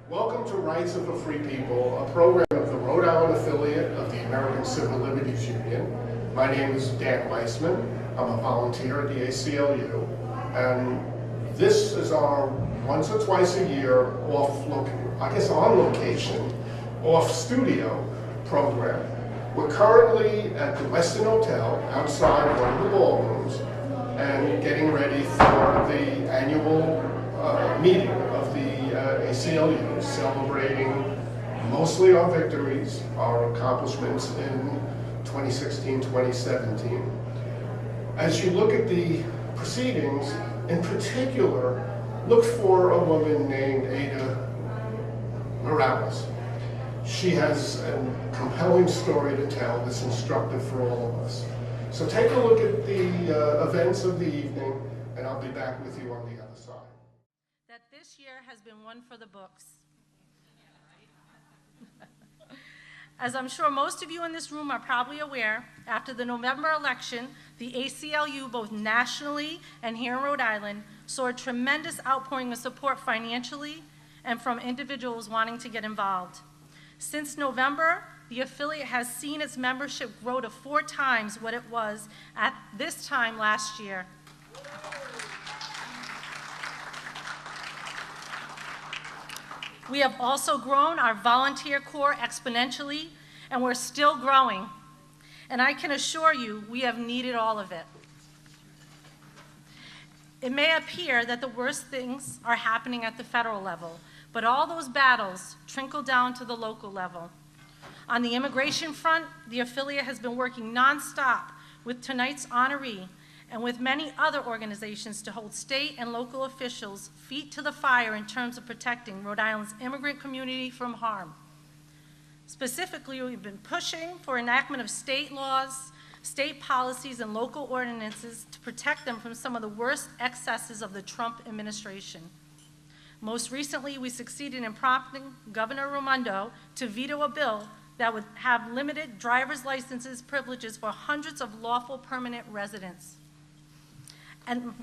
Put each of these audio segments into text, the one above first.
Welcome to Rights of the Free People, a program of the Rhode Island affiliate of the American Civil Liberties Union. My name is Dan Weissman. I'm a volunteer at the ACLU, and this is our once or twice a year on location, off studio program. We're currently at the Westin Hotel outside one of the ballrooms and getting ready for the annual meeting of the ACLU, celebrating mostly our victories, our accomplishments in 2016-2017. As you look at the proceedings, in particular, look for a woman named Ada Morales. She has a compelling story to tell that's instructive for all of us. So take a look at the events of the evening, and I'll be back with you on the other side. That this year has been one for the books. As I'm sure most of you in this room are probably aware, after the November election, the ACLU, both nationally and here in Rhode Island, saw a tremendous outpouring of support financially and from individuals wanting to get involved. Since November, the affiliate has seen its membership grow to 4 times what it was at this time last year. We have also grown our volunteer corps exponentially, and we're still growing. And I can assure you, we have needed all of it. It may appear that the worst things are happening at the federal level, but all those battles trickle down to the local level. On the immigration front, the affiliate has been working nonstop with tonight's honoree and with many other organizations to hold state and local officials' feet to the fire in terms of protecting Rhode Island's immigrant community from harm. Specifically, we've been pushing for enactment of state laws, state policies, and local ordinances to protect them from some of the worst excesses of the Trump administration. Most recently, we succeeded in prompting Governor Raimondo to veto a bill that would have limited driver's licenses privileges for hundreds of lawful permanent residents. And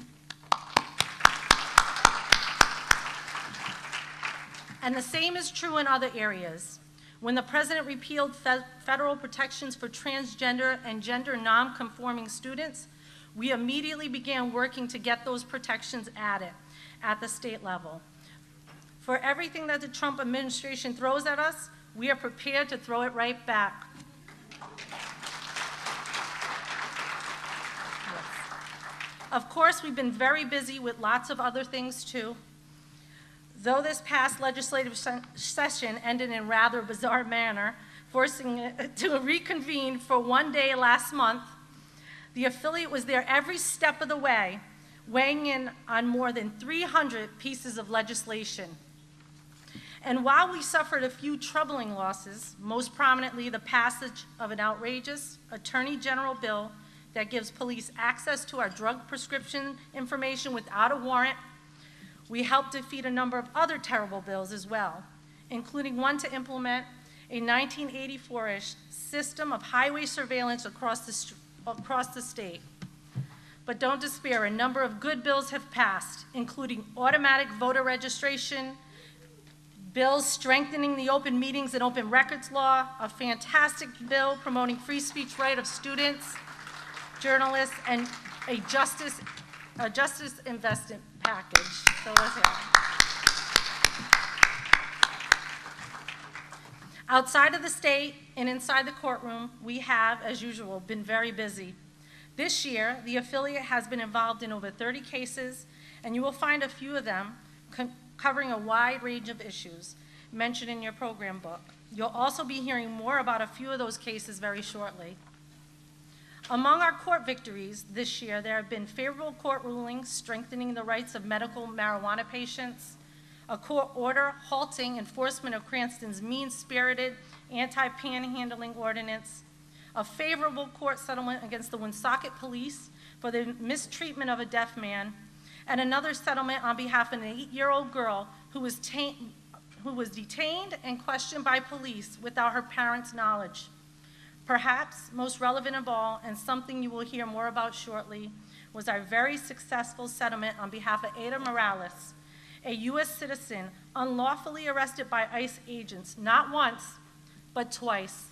the same is true in other areas. When the president repealed federal protections for transgender and gender non-conforming students, we immediately began working to get those protections added at the state level. For everything that the Trump administration throws at us, we are prepared to throw it right back. Of course, we've been very busy with lots of other things too. Though this past legislative session ended in a rather bizarre manner, forcing it to reconvene for one day last month, the affiliate was there every step of the way, weighing in on more than 300 pieces of legislation. And while we suffered a few troubling losses, most prominently the passage of an outrageous Attorney General bill that gives police access to our drug prescription information without a warrant, we helped defeat a number of other terrible bills as well, including one to implement a 1984-ish system of highway surveillance across the state. But don't despair, a number of good bills have passed, including automatic voter registration, bills strengthening the open meetings and open records law, a fantastic bill promoting free speech right of students, journalists, and a justice investment package. So let's hear it. Outside of the state and inside the courtroom, we have, as usual, been very busy. This year, the affiliate has been involved in over 30 cases, and you will find a few of them covering a wide range of issues mentioned in your program book. You'll also be hearing more about a few of those cases very shortly. Among our court victories this year, there have been favorable court rulings strengthening the rights of medical marijuana patients, a court order halting enforcement of Cranston's mean-spirited anti-panhandling ordinance, a favorable court settlement against the Woonsocket Police for the mistreatment of a deaf man, and another settlement on behalf of an 8-year-old girl who was detained and questioned by police without her parents' knowledge. Perhaps most relevant of all, and something you will hear more about shortly, was our very successful settlement on behalf of Ada Morales, a U.S. citizen unlawfully arrested by ICE agents, not once, but twice.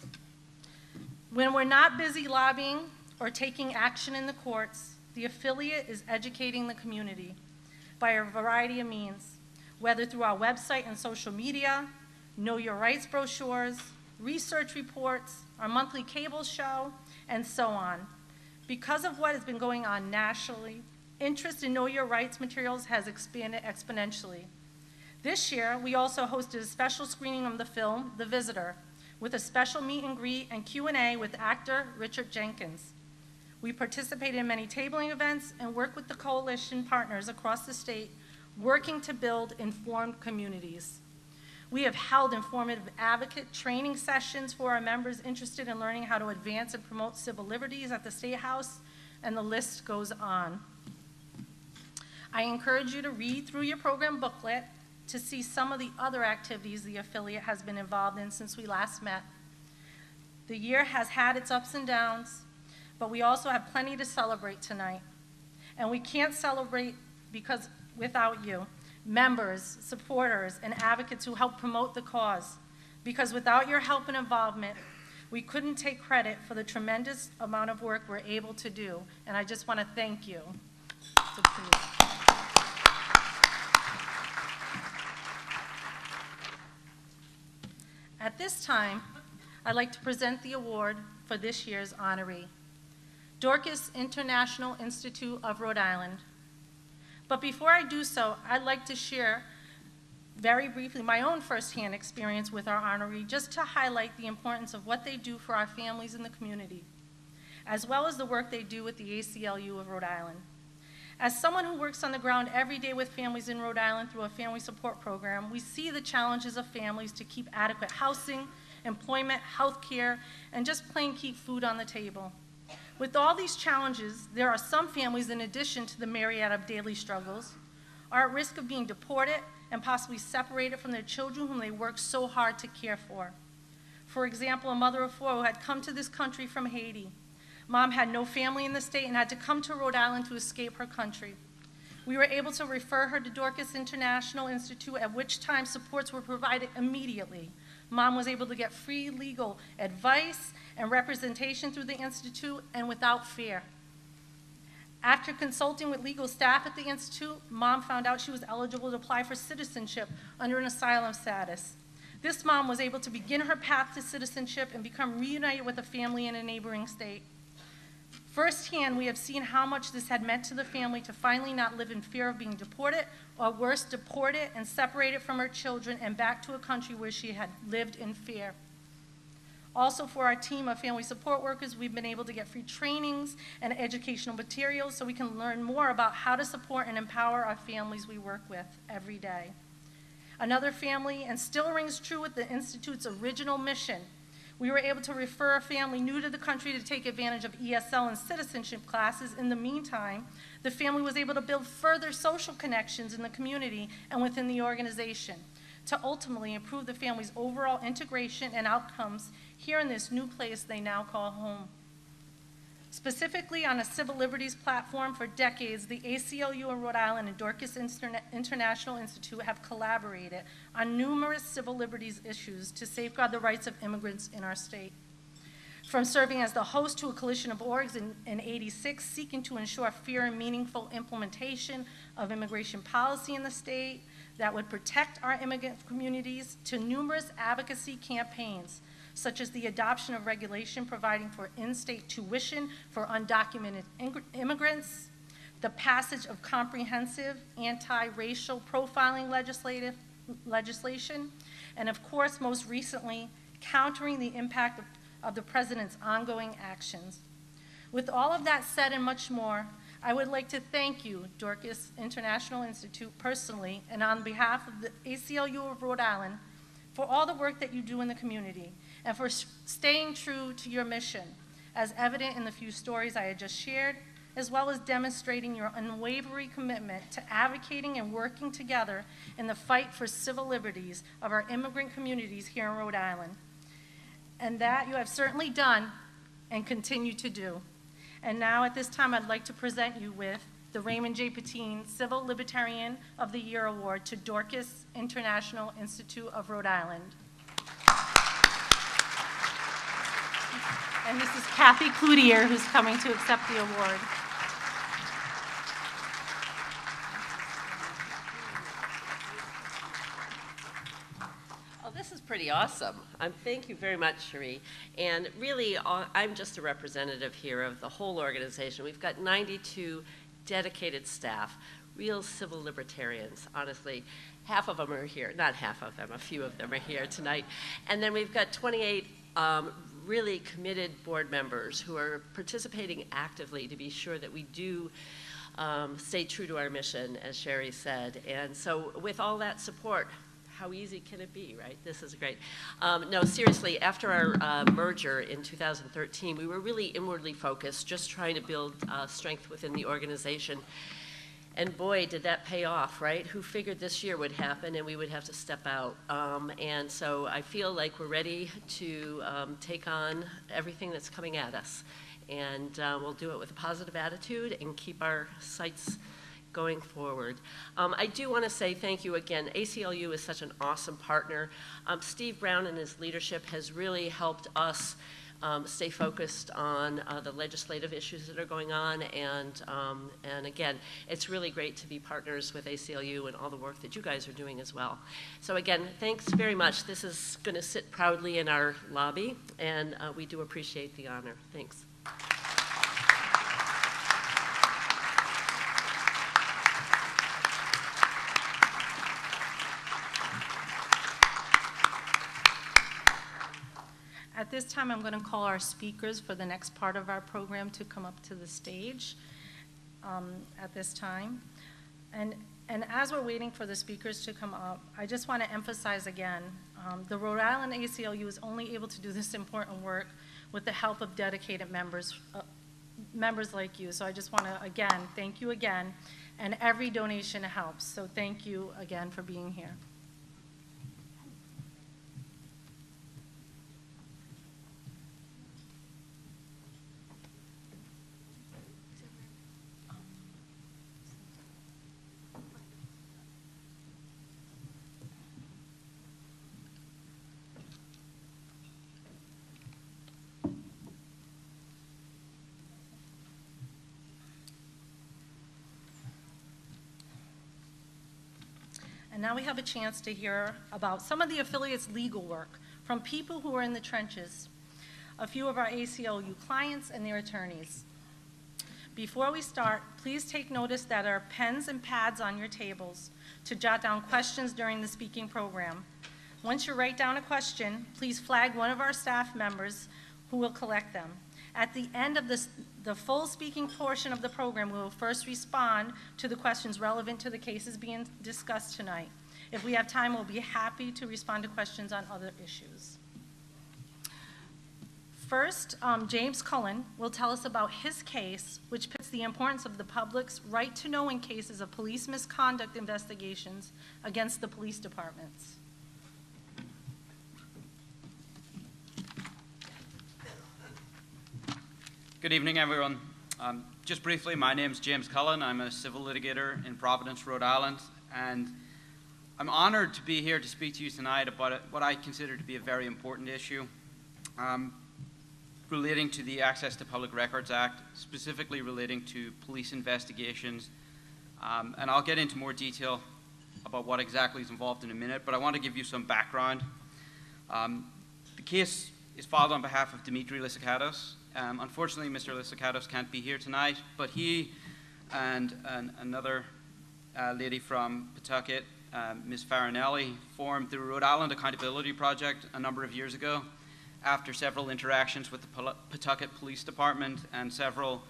When we're not busy lobbying or taking action in the courts, the affiliate is educating the community by a variety of means, whether through our website and social media, Know Your Rights brochures, research reports, our monthly cable show, and so on. Because of what has been going on nationally, interest in Know Your Rights materials has expanded exponentially. This year, we also hosted a special screening of the film, The Visitor, with a special meet and greet and Q&A with actor Richard Jenkins. We participated in many tabling events and worked with the coalition partners across the state, working to build informed communities. We have held informative advocate training sessions for our members interested in learning how to advance and promote civil liberties at the State House, and the list goes on. I encourage you to read through your program booklet to see some of the other activities the affiliate has been involved in since we last met. The year has had its ups and downs, but we also have plenty to celebrate tonight. And we can't celebrate because without you, members, supporters, and advocates who help promote the cause. Because without your help and involvement, we couldn't take credit for the tremendous amount of work we're able to do. And I just want to thank you. At this time, I'd like to present the award for this year's honoree, Dorcas International Institute of Rhode Island. But before I do so, I'd like to share very briefly my own firsthand experience with our honoree, just to highlight the importance of what they do for our families in the community, as well as the work they do with the ACLU of Rhode Island. As someone who works on the ground every day with families in Rhode Island through a family support program, we see the challenges of families to keep adequate housing, employment, health care, and just plain keep food on the table. With all these challenges, there are some families, in addition to the myriad of daily struggles, are at risk of being deported and possibly separated from their children whom they work so hard to care for. For example, a mother of 4 who had come to this country from Haiti. Mom had no family in the state and had to come to Rhode Island to escape her country. We were able to refer her to Dorcas International Institute, at which time supports were provided immediately. Mom was able to get free legal advice and representation through the Institute and without fear. After consulting with legal staff at the Institute, Mom found out she was eligible to apply for citizenship under an asylum status. This mom was able to begin her path to citizenship and become reunited with a family in a neighboring state. Firsthand, we have seen how much this had meant to the family to finally not live in fear of being deported, or worse, deported and separated from her children and back to a country where she had lived in fear. Also, for our team of family support workers, we've been able to get free trainings and educational materials so we can learn more about how to support and empower our families we work with every day. Another family, and still rings true with the Institute's original mission, we were able to refer a family new to the country to take advantage of ESL and citizenship classes. In the meantime, the family was able to build further social connections in the community and within the organization to ultimately improve the family's overall integration and outcomes here in this new place they now call home. Specifically on a civil liberties platform, for decades, the ACLU in Rhode Island and Dorcas International Institute have collaborated on numerous civil liberties issues to safeguard the rights of immigrants in our state. From serving as the host to a coalition of orgs in '86, seeking to ensure fair and meaningful implementation of immigration policy in the state that would protect our immigrant communities, to numerous advocacy campaigns, such as the adoption of regulation providing for in-state tuition for undocumented immigrants, the passage of comprehensive anti-racial profiling legislation, and of course, most recently, countering the impact of the President's ongoing actions. With all of that said and much more, I would like to thank you, Dorcas International Institute, personally, and on behalf of the ACLU of Rhode Island, for all the work that you do in the community, and for staying true to your mission, as evident in the few stories I had just shared, as well as demonstrating your unwavering commitment to advocating and working together in the fight for civil liberties of our immigrant communities here in Rhode Island. And that you have certainly done and continue to do. And now at this time, I'd like to present you with the Raymond J. Pettine Civil Libertarian of the Year Award to Dorcas International Institute of Rhode Island. And this is Kathy Cloutier, who's coming to accept the award. This is pretty awesome. Thank you very much, Cherie. And really, I'm just a representative here of the whole organization. We've got 92 dedicated staff, real civil libertarians, honestly. Half of them are here, not half of them, a few of them are here tonight. And then we've got 28 really committed board members who are participating actively to be sure that we do stay true to our mission, as Sherry said. And so with all that support, how easy can it be, right? This is great. No, seriously, after our merger in 2013, we were really inwardly focused, just trying to build strength within the organization. And boy, did that pay off, right? Who figured this year would happen and we would have to step out? And so I feel like we're ready to take on everything that's coming at us. And we'll do it with a positive attitude and keep our sights going forward. I do want to say thank you again. ACLU is such an awesome partner. Steve Brown and his leadership has really helped us stay focused on the legislative issues that are going on, and again, it's really great to be partners with ACLU and all the work that you guys are doing as well. So again, thanks very much. This is going to sit proudly in our lobby, and we do appreciate the honor. Thanks. At this time, I'm going to call our speakers for the next part of our program to come up to the stage at this time. And as we're waiting for the speakers to come up, I just want to emphasize again, the Rhode Island ACLU is only able to do this important work with the help of dedicated members like you. So I just want to, again, thank you again, and every donation helps. So thank you again for being here. And now we have a chance to hear about some of the affiliates' legal work from people who are in the trenches, a few of our ACLU clients and their attorneys. Before we start, please take notice that there are pens and pads on your tables to jot down questions during the speaking program. Once you write down a question, please flag one of our staff members who will collect them. At the end of the full speaking portion of the program, we will first respond to the questions relevant to the cases being discussed tonight. If we have time, we'll be happy to respond to questions on other issues. First, James Cullen will tell us about his case, which puts the importance of the public's right to know in cases of police misconduct investigations against the police departments. Good evening, everyone. Just briefly, my name is James Cullen. I'm a civil litigator in Providence, Rhode Island, and I'm honored to be here to speak to you tonight about what I consider to be a very important issue relating to the Access to Public Records Act, specifically relating to police investigations. And I'll get into more detail about what exactly is involved in a minute, but I want to give you some background. The case is filed on behalf of Dimitri Lissakatos. Unfortunately, Mr. Lissakatos can't be here tonight, but he and another lady from Pawtucket, Ms. Farinelli, formed the Rhode Island Accountability Project a number of years ago after several interactions with the Pawtucket Police Department and several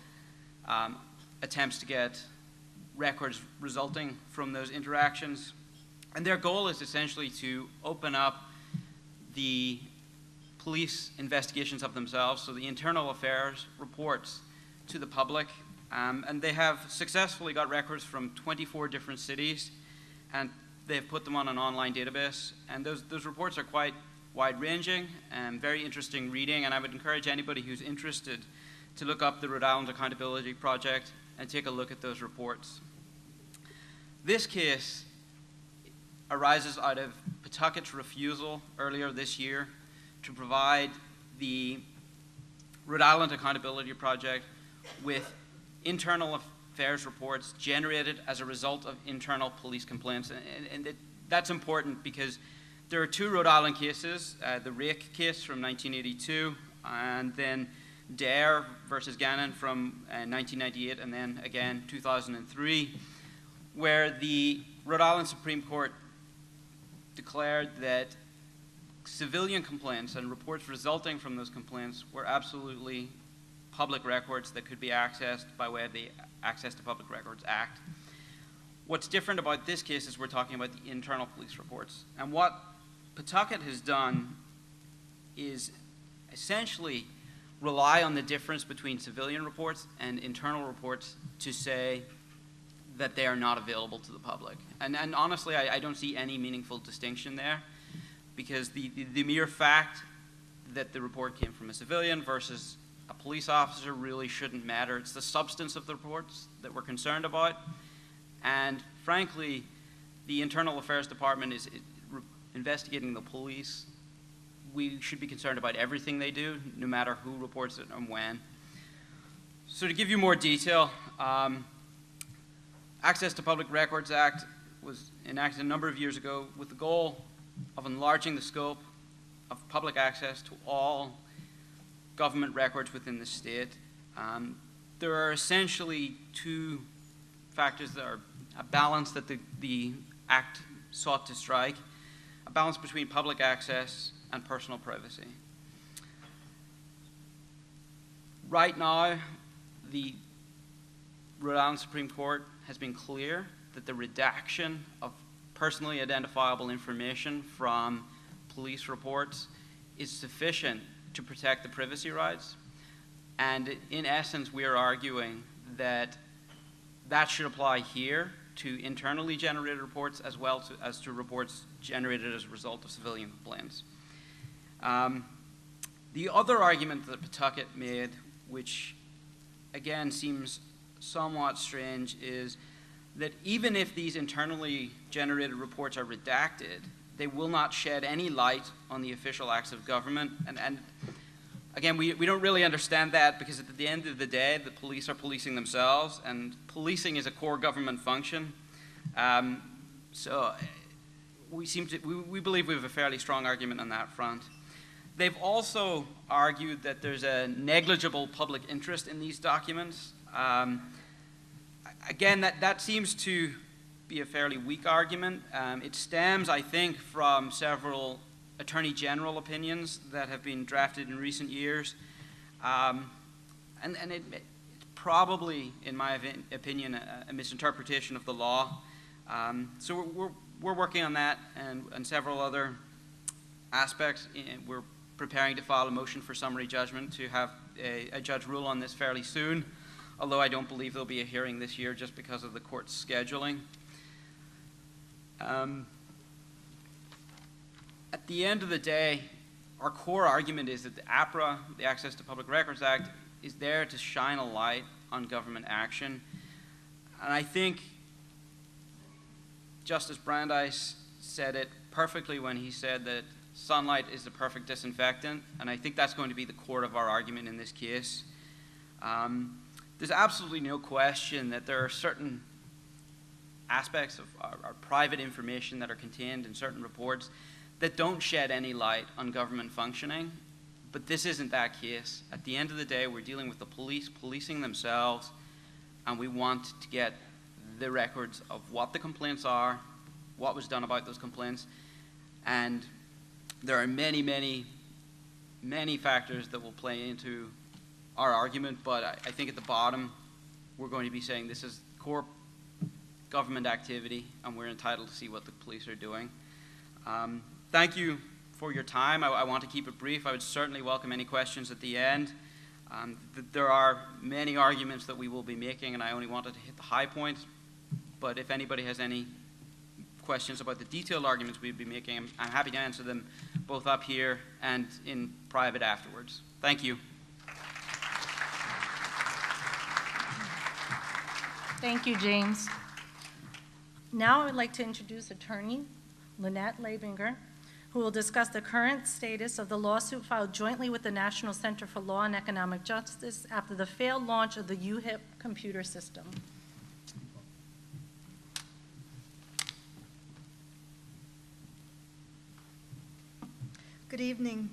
attempts to get records resulting from those interactions. And their goal is essentially to open up the police investigations of themselves, so the internal affairs reports to the public, and they have successfully got records from 24 different cities, and they've put them on an online database, and those reports are quite wide-ranging and very interesting reading, and I would encourage anybody who's interested to look up the Rhode Island Accountability Project and take a look at those reports. This case arises out of Pawtucket's refusal earlier this year to provide the Rhode Island Accountability Project with internal affairs reports generated as a result of internal police complaints. That's important because there are two Rhode Island cases, the Rake case from 1982, and then Dare versus Gannon from 1998, and then again 2003, where the Rhode Island Supreme Court declared that civilian complaints and reports resulting from those complaints were absolutely public records that could be accessed by way of the Access to Public Records Act. What's different about this case is we're talking about the internal police reports. And what Pawtucket has done is essentially rely on the difference between civilian reports and internal reports to say that they are not available to the public. And honestly, I don't see any meaningful distinction there, because the mere fact that the report came from a civilian versus a police officer really shouldn't matter. It's the substance of the reports that we're concerned about. And frankly, the Internal Affairs Department is investigating the police. We should be concerned about everything they do, no matter who reports it and when. So to give you more detail, Access to Public Records Act was enacted a number of years ago with the goal of enlarging the scope of public access to all government records within the state. There are essentially two factors that are a balance that the Act sought to strike, a balance between public access and personal privacy. Right now, the Rhode Island Supreme Court has been clear that the redaction of personally identifiable information from police reports is sufficient to protect the privacy rights. And in essence, we are arguing that that should apply here to internally generated reports as well as to reports generated as a result of civilian complaints. The other argument that Pawtucket made, which again seems somewhat strange, is that even if these internally generated reports are redacted, they will not shed any light on the official acts of government. And again, we don't really understand that, because at the end of the day, the police are policing themselves, and policing is a core government function. So we believe we have a fairly strong argument on that front. They've also argued that there's a negligible public interest in these documents. Again, that seems to be a fairly weak argument. It stems, I think, from several Attorney General opinions that have been drafted in recent years. And it's probably, in my opinion, a misinterpretation of the law. So we're working on that and several other aspects. We're preparing to file a motion for summary judgment to have a judge rule on this fairly soon, although I don't believe there'll be a hearing this year just because of the court's scheduling. At the end of the day, our core argument is that the APRA, the Access to Public Records Act, is there to shine a light on government action. And I think Justice Brandeis said it perfectly when he said that sunlight is the perfect disinfectant, and I think that's going to be the core of our argument in this case. There's absolutely no question that there are certain aspects of our private information that are contained in certain reports that don't shed any light on government functioning, but this isn't that case. At the end of the day, we're dealing with the police policing themselves, and we want to get the records of what the complaints are, what was done about those complaints, and there are many, many, many factors that will play into our argument, but I think at the bottom, we're going to be saying this is core government activity, and we're entitled to see what the police are doing. Thank you for your time. I want to keep it brief. I would certainly welcome any questions at the end. There are many arguments that we will be making, and I only wanted to hit the high points, but if anybody has any questions about the detailed arguments we'd be making, I'm happy to answer them both up here and in private afterwards. Thank you. Thank you, James. Now I would like to introduce attorney Lynette Labinger, who will discuss the current status of the lawsuit filed jointly with the National Center for Law and Economic Justice after the failed launch of the UHIP computer system. Good evening.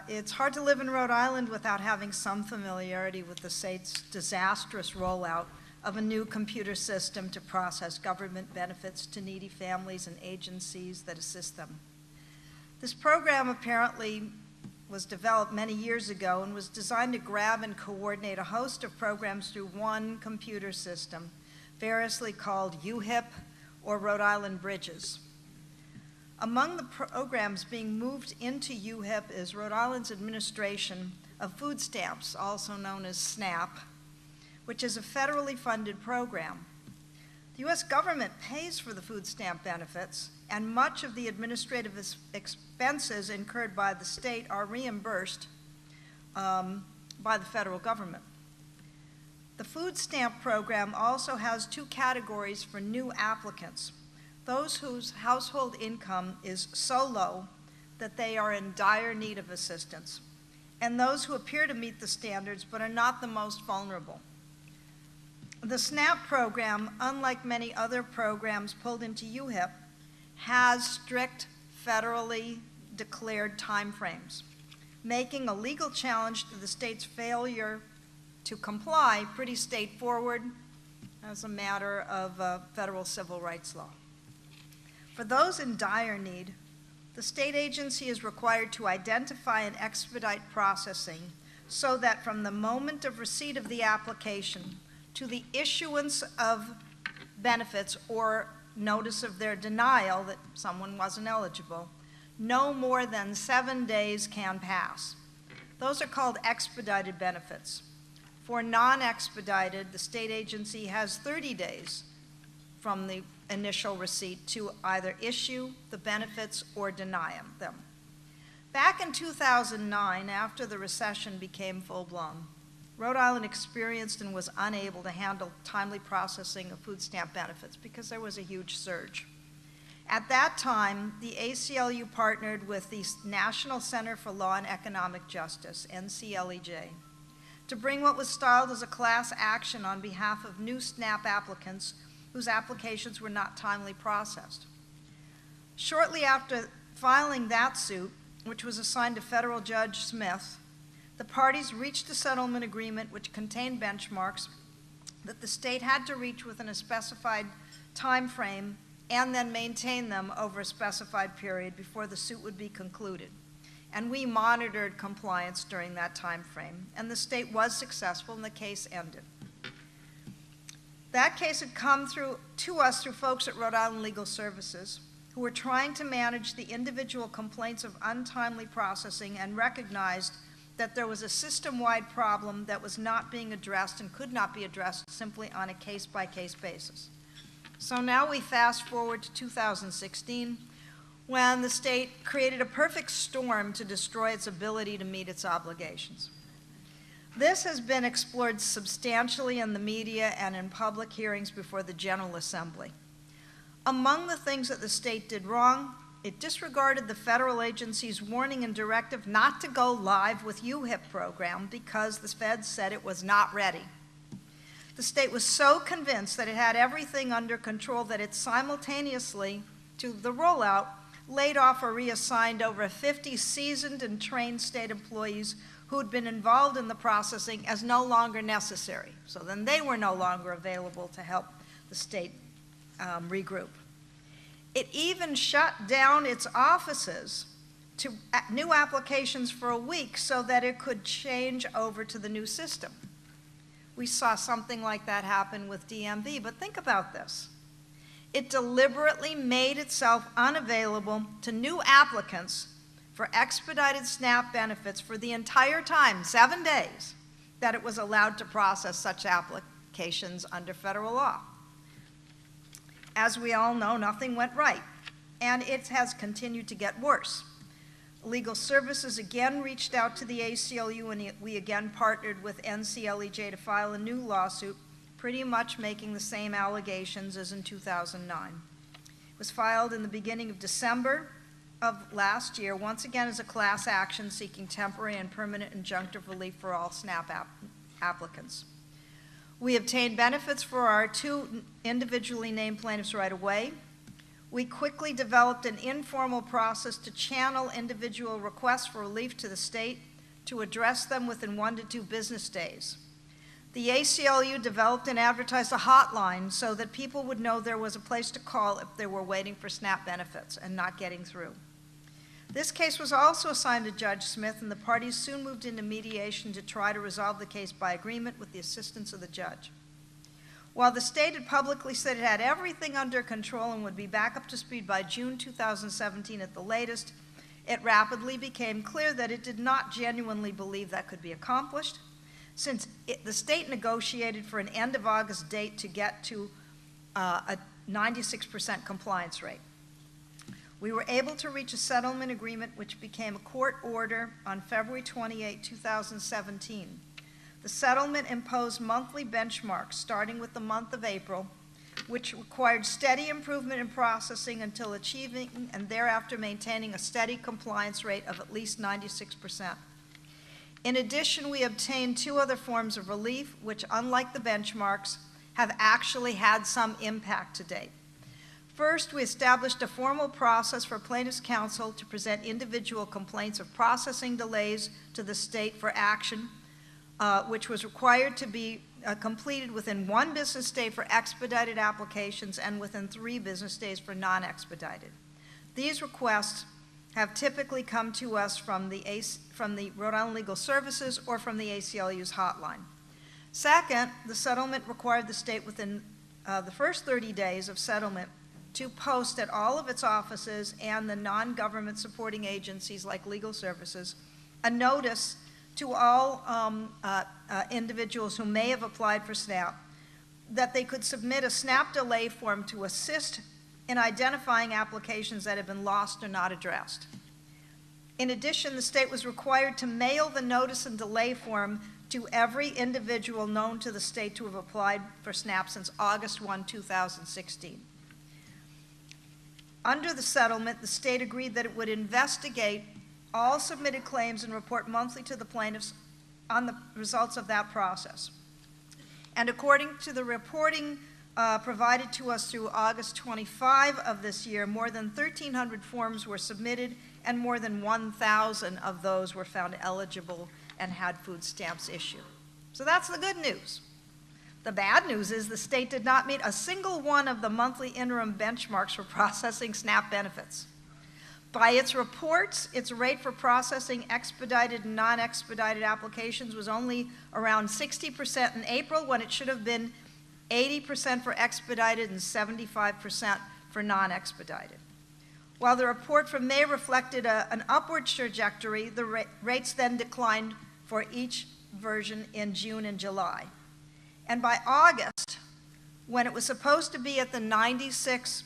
It's hard to live in Rhode Island without having some familiarity with the state's disastrous rollout of a new computer system to process government benefits to needy families and agencies that assist them. This program apparently was developed many years ago and was designed to grab and coordinate a host of programs through one computer system, variously called UHIP or Rhode Island Bridges. Among the programs being moved into UHIP is Rhode Island's administration of food stamps, also known as SNAP, which is a federally funded program. The U.S. government pays for the food stamp benefits, and much of the administrative expenses incurred by the state are reimbursed by the federal government. The food stamp program also has two categories for new applicants: those whose household income is so low that they are in dire need of assistance, and those who appear to meet the standards but are not the most vulnerable. The SNAP program, unlike many other programs pulled into UHIP, has strict federally declared timeframes, making a legal challenge to the state's failure to comply pretty straightforward as a matter of federal civil rights law. For those in dire need, the state agency is required to identify and expedite processing so that from the moment of receipt of the application to the issuance of benefits or notice of their denial that someone wasn't eligible, no more than 7 days can pass. Those are called expedited benefits. For non-expedited, the state agency has 30 days from the initial receipt to either issue the benefits or deny them. Back in 2009, after the recession became full-blown, Rhode Island experienced and was unable to handle timely processing of food stamp benefits because there was a huge surge. At that time, the ACLU partnered with the National Center for Law and Economic Justice, NCLEJ, to bring what was styled as a class action on behalf of new SNAP applicants whose applications were not timely processed. Shortly after filing that suit, which was assigned to Federal Judge Smith, the parties reached a settlement agreement which contained benchmarks that the state had to reach within a specified time frame and then maintain them over a specified period before the suit would be concluded. And we monitored compliance during that time frame, and the state was successful and the case ended. That case had come to us through folks at Rhode Island Legal Services who were trying to manage the individual complaints of untimely processing and recognized that there was a system-wide problem that was not being addressed and could not be addressed simply on a case-by-case basis. So now we fast forward to 2016, when the state created a perfect storm to destroy its ability to meet its obligations. This has been explored substantially in the media and in public hearings before the General Assembly. Among the things that the state did wrong, it disregarded the federal agency's warning and directive not to go live with UHIP program because the feds said it was not ready. The state was so convinced that it had everything under control that it simultaneously, to the rollout, laid off or reassigned over 50 seasoned and trained state employees who had been involved in the processing as no longer necessary. So then they were no longer available to help the state regroup. It even shut down its offices to new applications for a week so that it could change over to the new system. We saw something like that happen with DMV, but think about this. It deliberately made itself unavailable to new applicants for expedited SNAP benefits for the entire time, 7 days, that it was allowed to process such applications under federal law. As we all know, nothing went right, and it has continued to get worse. Legal Services again reached out to the ACLU, and we again partnered with NCLEJ to file a new lawsuit pretty much making the same allegations as in 2009. It was filed in the beginning of December of last year, once again as a class action seeking temporary and permanent injunctive relief for all SNAP applicants. We obtained benefits for our 2 individually named plaintiffs right away. We quickly developed an informal process to channel individual requests for relief to the state to address them within 1 to 2 business days. The ACLU developed and advertised a hotline so that people would know there was a place to call if they were waiting for SNAP benefits and not getting through. This case was also assigned to Judge Smith, and the parties soon moved into mediation to try to resolve the case by agreement with the assistance of the judge. While the state had publicly said it had everything under control and would be back up to speed by June 2017 at the latest, it rapidly became clear that it did not genuinely believe that could be accomplished, since the state negotiated for an end of August date to get to a 96% compliance rate. We were able to reach a settlement agreement which became a court order on February 28, 2017. The settlement imposed monthly benchmarks starting with the month of April, which required steady improvement in processing until achieving and thereafter maintaining a steady compliance rate of at least 96%. In addition, we obtained 2 other forms of relief, which, unlike the benchmarks, have actually had some impact to date. First, we established a formal process for plaintiffs' counsel to present individual complaints of processing delays to the state for action, which was required to be completed within 1 business day for expedited applications and within 3 business days for non-expedited. These requests have typically come to us from the Rhode Island Legal Services or from the ACLU's hotline. Second, the settlement required the state within the first 30 days of settlement to post at all of its offices and the non-government supporting agencies like legal services a notice to all individuals who may have applied for SNAP that they could submit a SNAP delay form to assist in identifying applications that have been lost or not addressed. In addition, the state was required to mail the notice and delay form to every individual known to the state to have applied for SNAP since August 1, 2016. Under the settlement, the state agreed that it would investigate all submitted claims and report monthly to the plaintiffs on the results of that process. And according to the reporting provided to us through August 25 of this year, more than 1,300 forms were submitted and more than 1,000 of those were found eligible and had food stamps issued. So that's the good news. The bad news is the state did not meet a single one of the monthly interim benchmarks for processing SNAP benefits. By its reports, its rate for processing expedited and non-expedited applications was only around 60% in April, when it should have been 80% for expedited and 75% for non-expedited. While the report from May reflected an upward trajectory, the rates then declined for each version in June and July. And by August, when it was supposed to be at the 96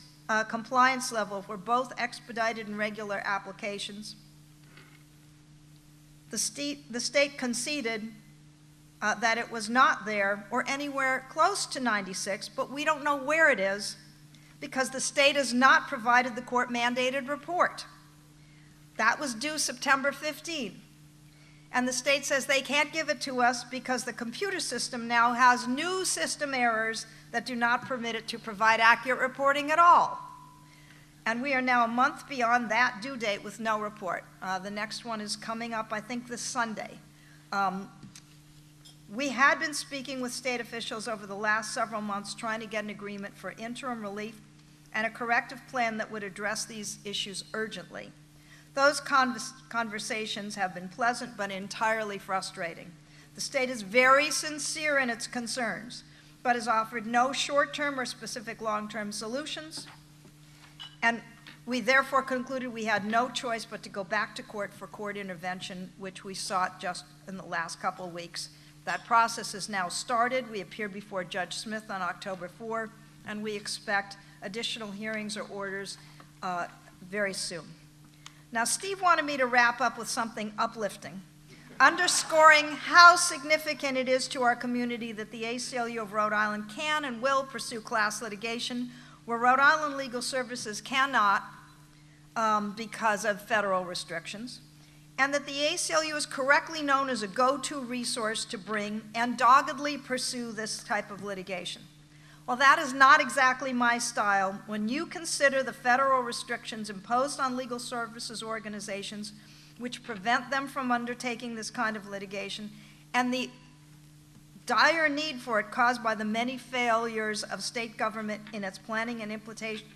compliance level for both expedited and regular applications, the state conceded that it was not there or anywhere close to 96, but we don't know where it is because the state has not provided the court-mandated report. That was due September 15. And the state says they can't give it to us because the computer system now has new system errors that do not permit it to provide accurate reporting at all. And we are now a month beyond that due date with no report. The next one is coming up, I think, this Sunday. We had been speaking with state officials over the last several months trying to get an agreement for interim relief and a corrective plan that would address these issues urgently. Those conversations have been pleasant but entirely frustrating. The state is very sincere in its concerns, but has offered no short-term or specific long-term solutions. And we therefore concluded we had no choice but to go back to court for court intervention, which we sought just in the last couple of weeks. That process is now started. We appeared before Judge Smith on October 4, and we expect additional hearings or orders very soon. Now, Steve wanted me to wrap up with something uplifting. underscoring how significant it is to our community that the ACLU of Rhode Island can and will pursue class litigation where Rhode Island Legal Services cannot because of federal restrictions, and that the ACLU is correctly known as a go-to resource to bring and doggedly pursue this type of litigation. Well, that is not exactly my style. When you consider the federal restrictions imposed on legal services organizations which prevent them from undertaking this kind of litigation, and the dire need for it caused by the many failures of state government in its planning and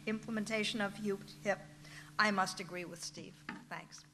implementation of UHIP, I must agree with Steve. Thanks.